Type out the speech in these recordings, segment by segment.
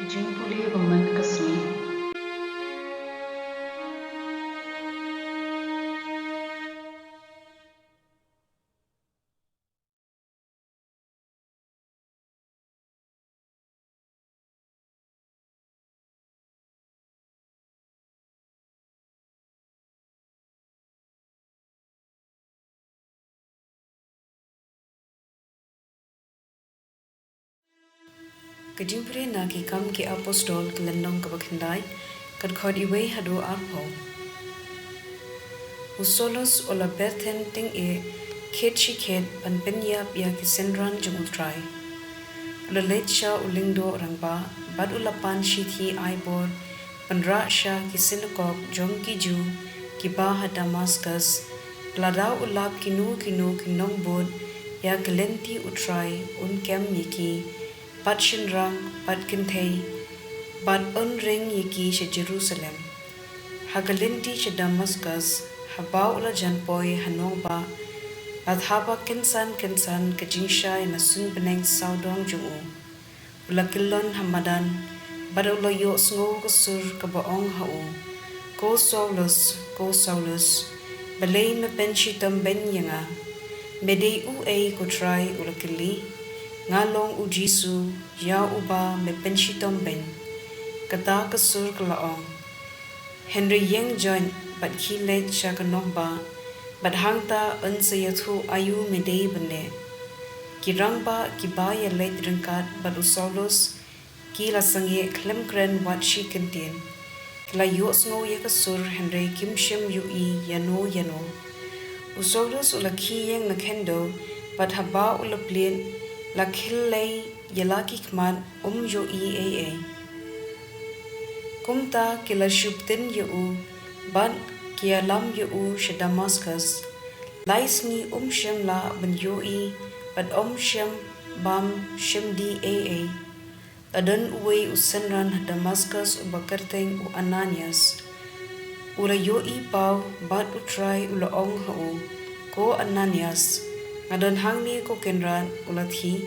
jingpule woman kasmi Kajingpure na ki kam ki apostol kelendong ke bakhendai kad khod iwe hadu arpo. Usolos ola bethen ting e khet shi khet pan penyap ya ki senran jung utrai. Ula let sha ulingdo rangba bad ula pan shi thi aibor pan ra sha ki sinakok jong ki ju ki ba ha Damascus pladau ulap kinu kinong bod ya kelenti utrai un kem yiki pat shinrang pat kinthei pat on ring yiki she Jerusalem hagalindi she Damascus habau ula janpoi hanong ba at haba kinsan kajingsha na sun beneng saudong jungu ula kilon hamadan bad ula yo sngo kusur kabaong hau ko Saulus Blei me penshi tam ben yanga medei u ei ko try ula kili ngalong u Jisu ya uba me penshi tom ben kata kasur kalaong Henry Yang join bat khilet shakanong ba bat hangta unsayathu ayu medei bende kirang ba kiba ya let ringkat bat usolos kila sangye klem kren wat shi kentien kila yos ngo ya kasur Henry Kim Shim yu I yano usolos ula ki yang na kendo bat haba ula plien la khillei yalaki khman yo I kumta kila shuptin yu ban kia lam yu she Damascus laisni shem la ban yo I bat shem bam shem di adan uwe usenran Damascus ubakarteng u Ananias ula yo I pau bat utrai ula ong hau ko Ananias ngadon hangni ko kenran ula thi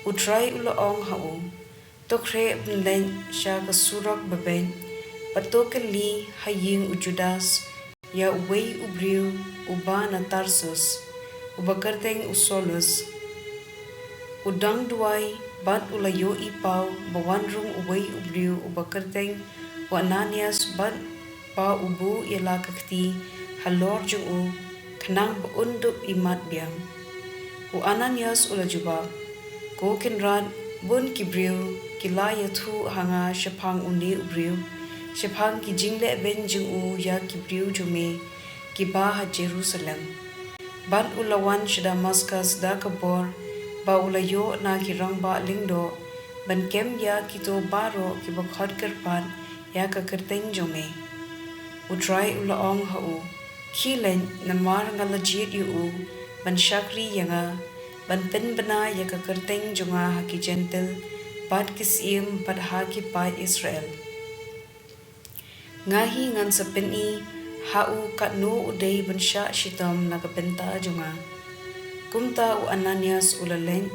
utrai ula ong hau tokre benlen sha kasurok baben patokeli haying u Judas ya uwe ubriu uba na Tarsus ubakarteng usolus udang duai bat ula yo I pau bawanrung uwe ubriu ubakarteng u Ananias bat pa ubu ila kakti halor jung kanang undup imat biang u Ananias ula jubab ko kinran bun kibriu kilaya thu hanga shapang undi ubriu shapang ki jingle ben jung ya kibriu jume kiba ha Jerusalem ban ulawan shi Damascus da kabor ba ulayo na kirang ba lingdo ban kem ya kito baro ki bakhot kerpan ya ka kerteng jume utrai ula ong hau khilen namar ngalajit yu ban shakri yanga ban pen bana ya ka kerteng junga haki gentle pat kisim pat haki pa Israel ngahi ngan sapeni hau kat no udei ban sha shitam na ka penta junga kumta u Ananias ula len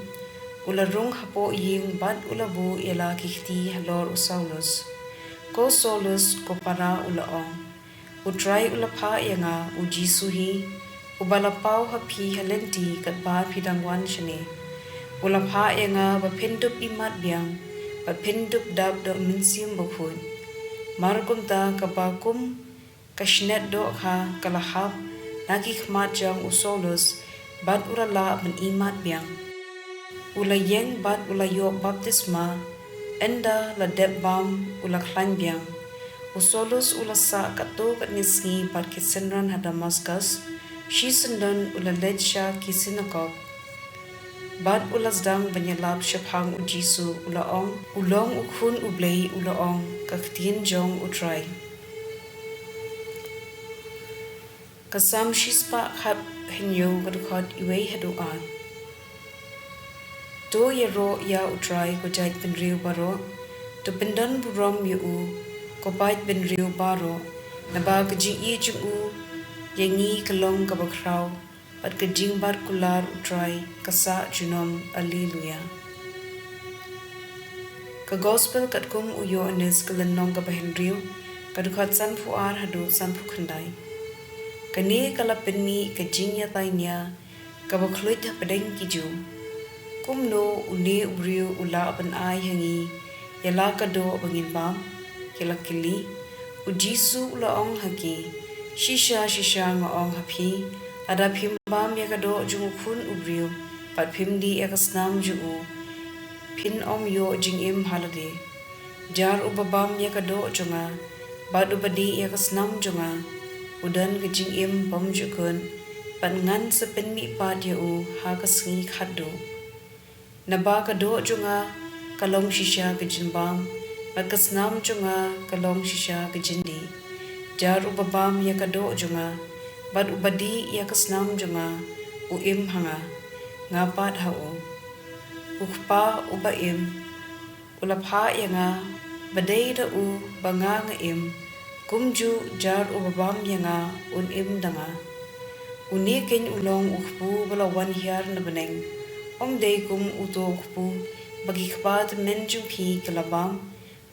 ula rung hapo ying bat ula bu ila kikti halor u Saulus ko para ula ong utrai ula pha yanga u Jisu hi ubalapau hapi halenti kat ba pidangwan shane ula pha yanga ba pindup imat biang ba pindup dab do minsim bakhun markumta kabakum kashnet do kha kalahap nagi khmat jang usolus bat urala ban imat biang ula yeng bat ula yo baptisma enda la debam ula khlan biang usolus ula sa kato kat niski bat kisenran ha Damascus shi sendan ula ledsha ki sinakop bat ula zdang banyalab shaphang u Jisu ula ong ulong ukhun ublei ula ong ka ktien jong utrai kasam shispa khat henyo gadkhot iwe hadu an to yero ya utrai ko jait ben riu baro to pendan burom yu ko bait ben riu baro na ba ji I chu yengi kalong kabakrau pat kajing bar kular utrai kasa junom alleluia Ka gospel kat kum uyo anes kalenong ka bahenriu, kadukat san puar hadu san pukandai. Kani kalapin mi ka jingya tainya, ka bakluit padeng kiju. Kum no uni ubriu ula ban ai hangi, yala kado bangin bam, kila kili, ujisu ula ong haki, shisha nga ong hapi, ada pimbam yakado jungukun ubriu, pat pimdi yakasnam juu, pin om yo jing im halade, jar ubabam yakado junga, bad ubadi yakasnam junga, udan ke jing im bam jukun, pat ngan sepin mi pat yau hakasngi khado. Naba kado junga, kalong shisha ke jinbam, pat kasnam junga, kalong shisha ke jindi, jar ubabam yakado junga, bad ubadi yakasnam junga, uim hanga, ngapat hau. Ukpa uba im, ulapha yanga, badai da u banga nga im, kumju jar ubabam yanga un im danga. Unikin ulong ukpu balawan hiar na baneng, om day kum uto ukpu, bagi kapat menjung pi kalabam,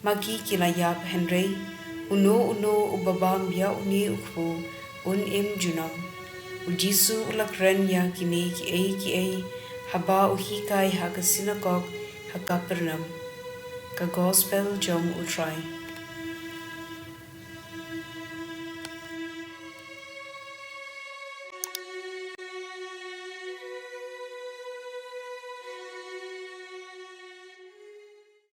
magi kilayap henry, uno ubabam ya uni ukpu, un im junam. Ujisu ulakren ya kini ki ay, haba uhikai haka sinagog haka pernam. Ka gospel jong utray.